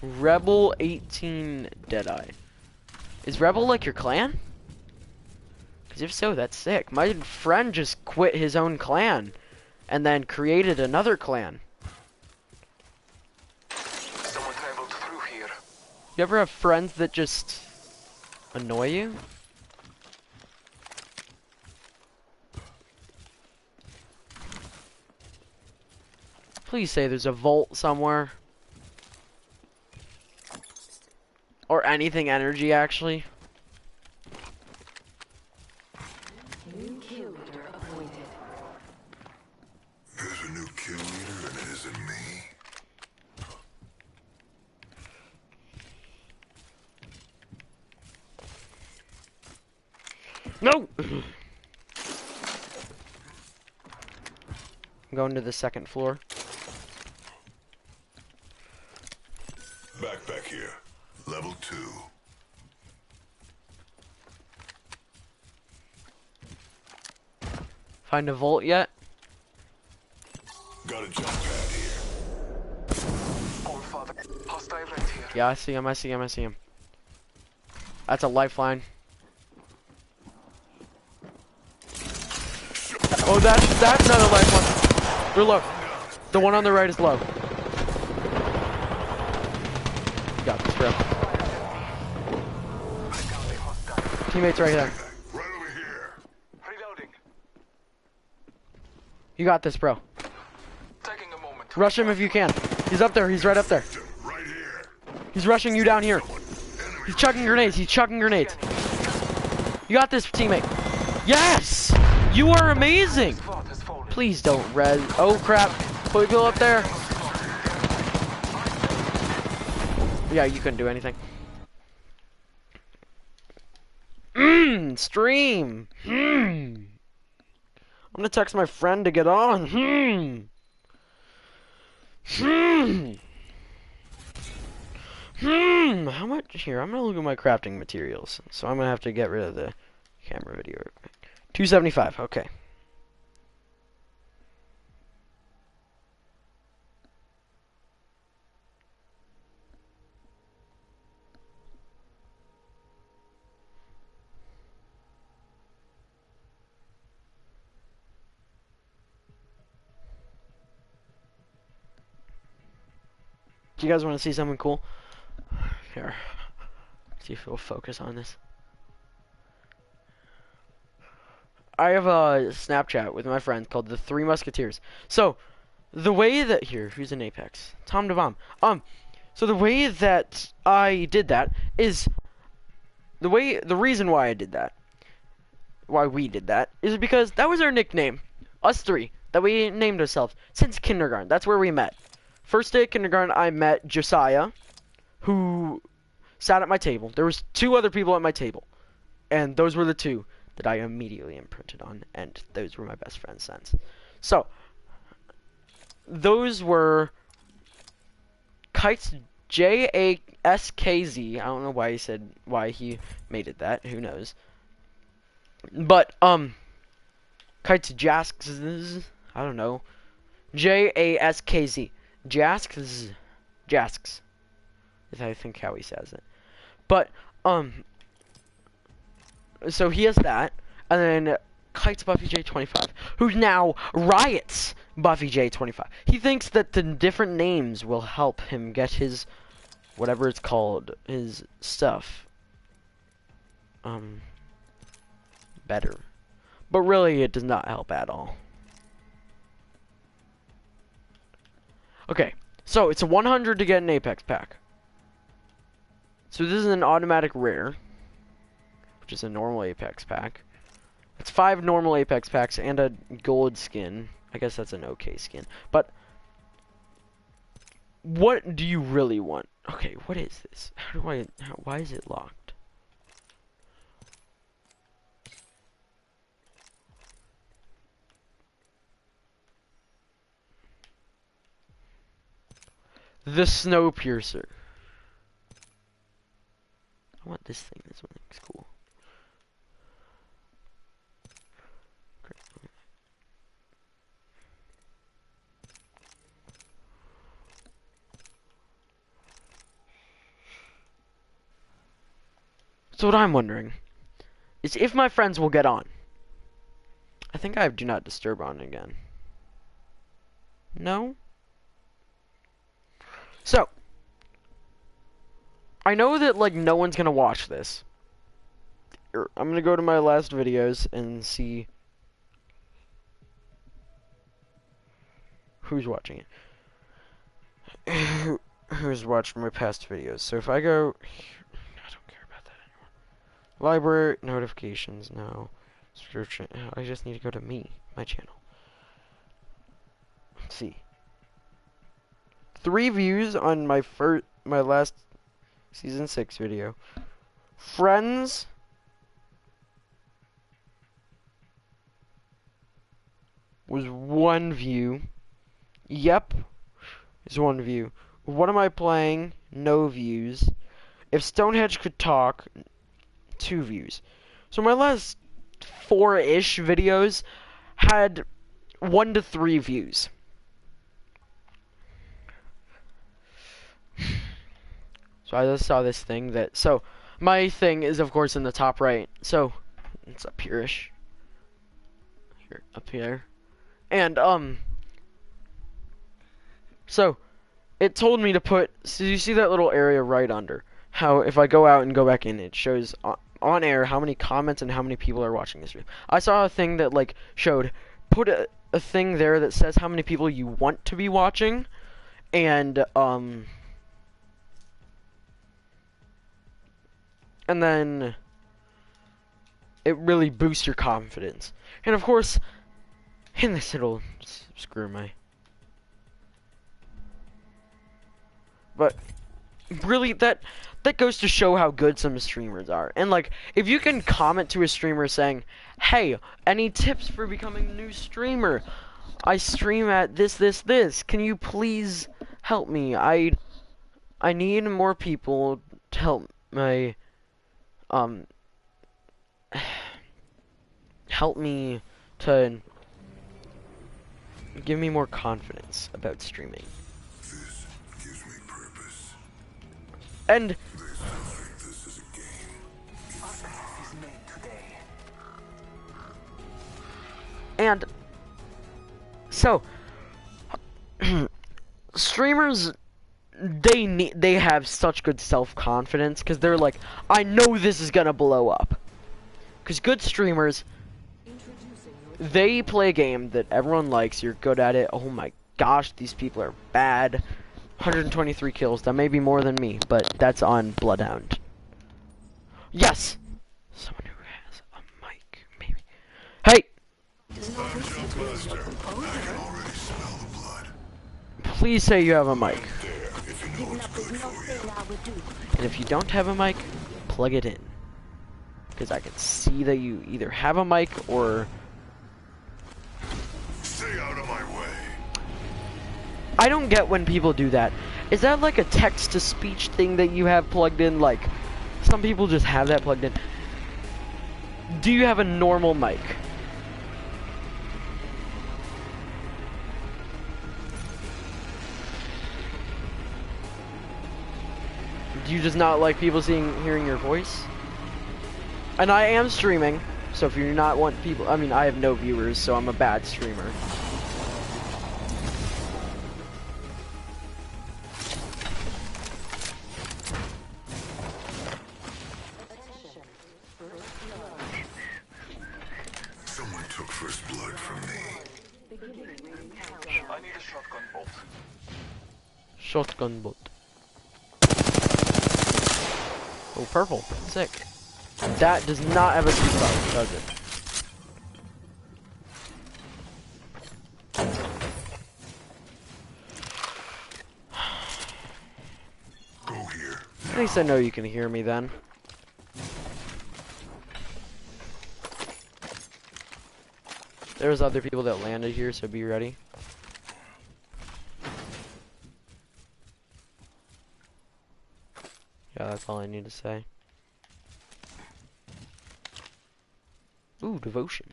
Rebel 18 Deadeye. Is Rebel like your clan? Because if so, that's sick. My friend just quit his own clan and then created another clan. Someone traveled through here. You ever have friends that just annoy you? Please say there's a vault somewhere. Or anything energy, actually. New kill leader appointed. There's a new kill leader and it isn't me. No! I'm going to the second floor. Backpack here. Level 2. Find a vault yet? Got a jump pad here. All father. Hostile right here. Yeah, I see him, I see him, I see him. That's a lifeline. Oh, that's not a lifeline. They're low. The one on the right is low. You got this, bro. Teammates right there. Right over here. Reloading. You got this, bro. Taking a moment. Rush him if you can. He's up there. He's right up there. Right here. He's rushing you down here. He's chucking grenades. He's chucking grenades. You got this, teammate. Yes! You are amazing! Vault has fallen. Please don't res. Oh, crap. Put people up there. Yeah, you couldn't do anything. Stream. I'm gonna text my friend to get on. How much? Here, I'm gonna look at my crafting materials. So I'm gonna have to get rid of the camera video. 275. Okay. Do you guys want to see something cool? Here. See if we'll focus on this. I have a Snapchat with my friends called the Three Musketeers. So, the way that who's in Apex? Tom DeVom. So the way that I did that is the reason why I did that, why we did that, is because that was our nickname, us three, that we named ourselves since kindergarten. That's where we met. First day of kindergarten, I met Josiah, who sat at my table. There was 2 other people at my table, and those were the 2 that I immediately imprinted on, and those were my best friends since. So, those were Kites JASKZ. I don't know why he made it that. Who knows? But Kites Jasks. I don't know. JASKZ. Jasks. Jasks. Is I think how he says it. But so he has that, and then Kites Buffy J25, who now riots Buffy J25. He thinks that the different names will help him get his, whatever it's called, his stuff, better. But really, it does not help at all. Okay, so it's a 100 to get an Apex pack. So this is an automatic rare, which is a normal Apex pack. It's 5 normal Apex packs and a gold skin. I guess that's an okay skin. But what do you really want? Okay, what is this? Why is it locked? The Snowpiercer. I want this thing. This one looks cool. So what I'm wondering is if my friends will get on. I think I have Do Not Disturb on again. No? So, I know that, like, no one's gonna watch this. I'm gonna go to my last videos and see who's watching it. Who's watched my past videos. So if I go... I don't care about that anymore. Library, notifications, no. Subscription, I just need to go to me, my channel. Let's see. 3 views on my last season 6 video. Friends was 1 view. Yep is 1 view. What am I playing? No views. If Stonehenge Could Talk, 2 views. So my last 4-ish videos had 1 to 3 views. So I just saw this thing that, so my thing is of course in the top right, so it's up here-ish, here, up here, and so it told me to put, so you see that little area right under, how if I go out and go back in, it shows on air how many comments and how many people are watching this video. I saw a thing that like showed, put a thing there that says how many people you want to be watching, and then it really boosts your confidence. And of course, in this it'll screw my... But really, that goes to show how good some streamers are. And like, if you can comment to a streamer saying, hey, any tips for becoming a new streamer? I stream at this. Can you please help me? I need more people to help my... help me to give me more confidence about streaming. This gives me purpose. And They still think this is a game. Is made today. and so streamers, they have such good self-confidence because they're like, I know this is gonna blow up. Because good streamers, they play a game that everyone likes, you're good at it, oh my gosh, these people are bad. 123 kills, that may be more than me, but that's on Bloodhound. Yes! Someone who has a mic, maybe. Hey! Buster, I can already smell the blood. Please say you have a mic. There, if you know Giving it's up good is no for you. thing I would do. And if you don't have a mic, plug it in. Because I can see that you either have a mic or... Stay out of my way. I don't get when people do that. Is that like a text-to-speech thing that you have plugged in? Like, some people just have that plugged in. Do you have a normal mic? Do you just not like people hearing your voice? And I am streaming, so if you do not want people, I mean, I have no viewers, so I'm a bad streamer. Someone took first blood from me. I need a shotgun bolt. Shotgun bolt. Oh, purple. Sick. That does not have a seatbelt, does it? Go here. At least I know you can hear me then. There's other people that landed here, so be ready. Yeah, that's all I need to say. Ooh, devotion.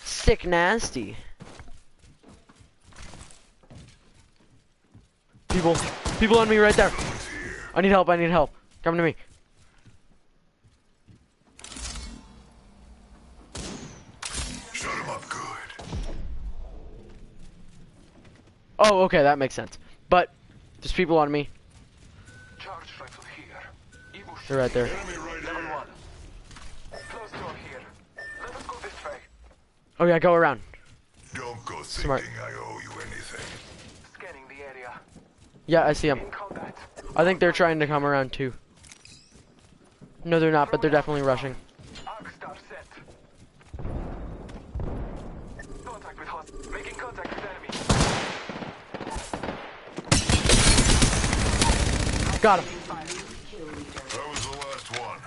Sick nasty. People on me right there. I need help, I need help. Come to me. Shut him up good. Oh, okay, that makes sense. But, there's people on me. Charge rifle here. Evo They're right there. Enemy right level here. 1. Close door here. Let us go this way. Oh yeah, go around. Don't go thinking Smart. I owe you anything. Scanning the area. Yeah, I see them. In combat. I think they're trying to come around too. No, they're not, but they're definitely rushing. Arc star set. Contact with host. Making contact with enemy. Got him. That was the last one.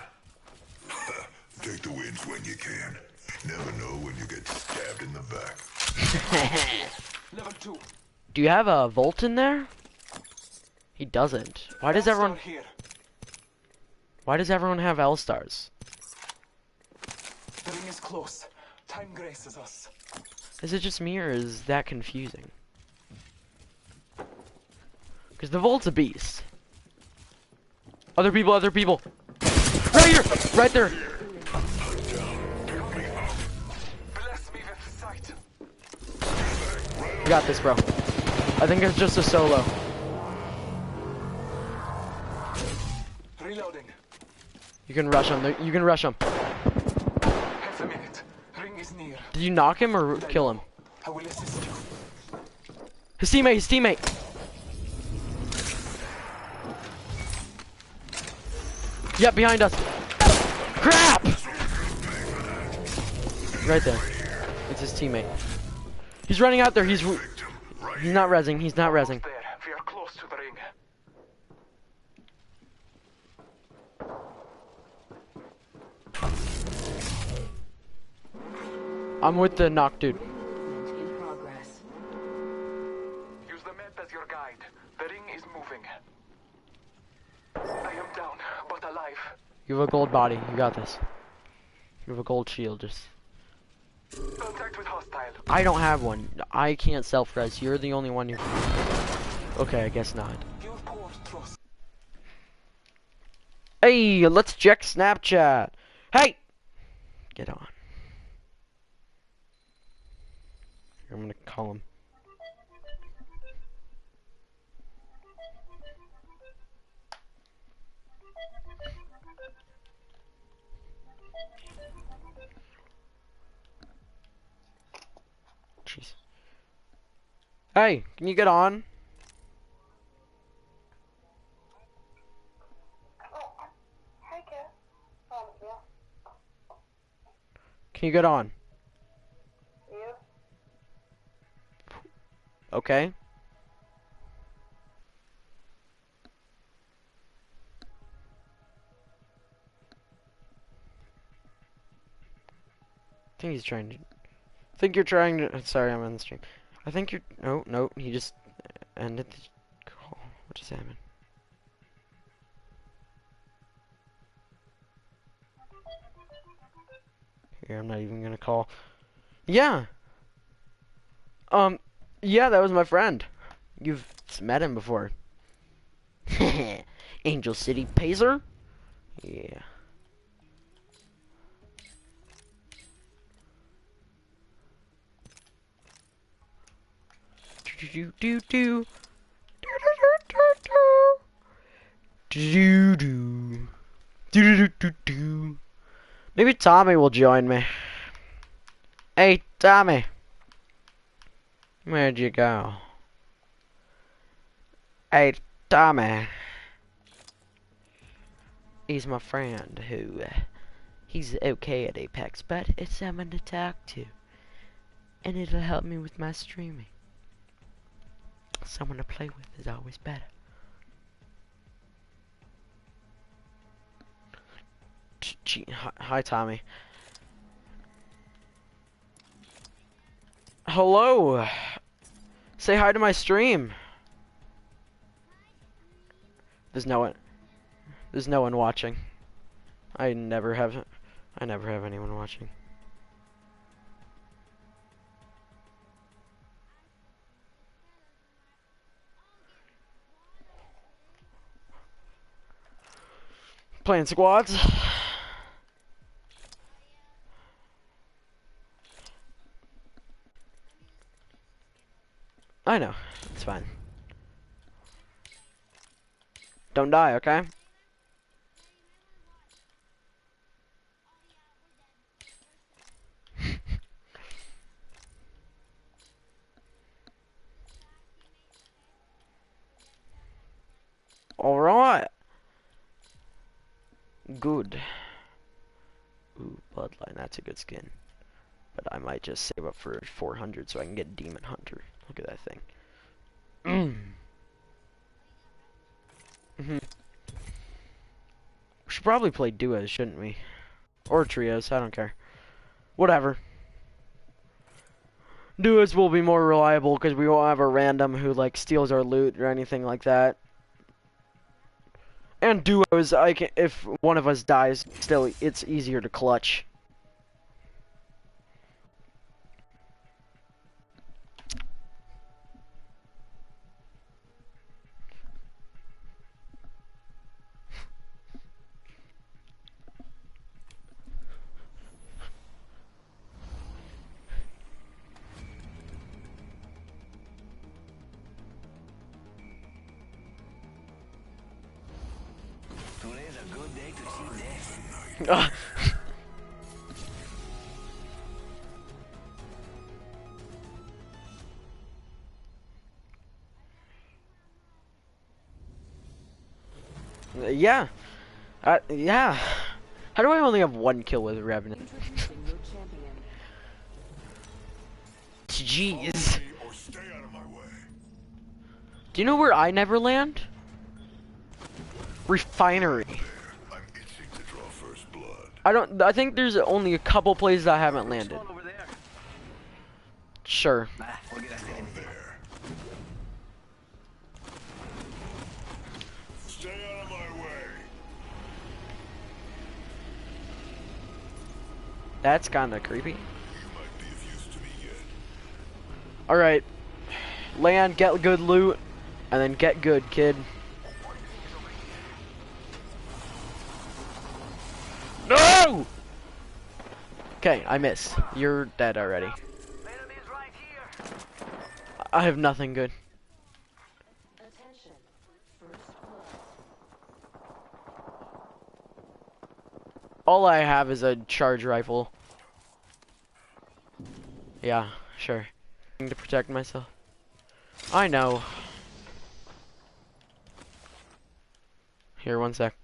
Take the wins when you can. Never know when you get stabbed in the back. Level 2. Do you have a Volt in there? He doesn't. Why does everyone? Here. Why does everyone have L stars? The ring is close. Time graces us. Is it just me or is that confusing? Because the Volt's a beast. Other people, other people. Right here! Right there! Bless me with sight. You got this, bro. I think it's just a solo. Reloading. You can rush him. You can rush him. Half a minute. Ring is near. Did you knock him or kill him? I will assist you. His teammate, his teammate. Yep, behind us. Crap! Right there. It's his teammate. He's running out there. He's not rezzing. He's not rezzing. There. We are close to the ring. I'm with the knock dude. Movement in progress. Use the map as your guide. The ring is moving. I am down, but alive. You have a gold body. You got this. You have a gold shield. Just. Contact with hostile. I don't have one. I can't self-res. You're the only one who. Okay, I guess not. Give poor trust. Hey, let's check Snapchat. Hey! Get on. I'm gonna call him. Jeez. Hey, can you get on? Can you get on? Okay. I think he's trying to. I think you're trying to. Sorry, I'm on the stream. I think you're. No, no. He just ended the call. What just happened? Here, I'm not even gonna call. Yeah. Yeah, that was my friend. You've met him before. Angel City Pacer? Yeah. Do do do do do do do do do. Maybe Tommy will join me. Hey, Tommy. Where'd you go? Hey, Tommy. He's my friend who, he's okay at Apex, but it's someone to talk to. And it'll help me with my streaming. Someone to play with is always better. Hi, Tommy. Hello. Say hi to my stream. There's no one watching. I never have anyone watching. Playing squads. I know. It's fine. Don't die, okay? Alright. Good. Ooh, Bloodline, that's a good skin. But I might just save up for 400 so I can get Demon Hunter. Look at that thing. We should probably play duos, shouldn't we? Or trios, I don't care. Whatever. Duos will be more reliable because we won't have a random who like steals our loot or anything like that. And duos, if one of us dies, still it's easier to clutch. Today's a good day to see death. Yeah. Yeah. How do I only have one kill with Revenant? Jeez. Or stay out of my way. Do you know where I never land? Refinery. I'm itching to draw first blood. I think there's only a couple places I haven't landed. Over there. Sure. Nah, forget I said anything. There. Stay out of my way. That's kinda creepy. You might be of use to me yet. Alright. Land, get good loot, and then get good, kid. No! Okay, I missed. You're dead already. Enemies right here. I have nothing good. Attention. First blood. All I have is a charge rifle. Yeah, sure. To protect myself. I know. Here, one sec.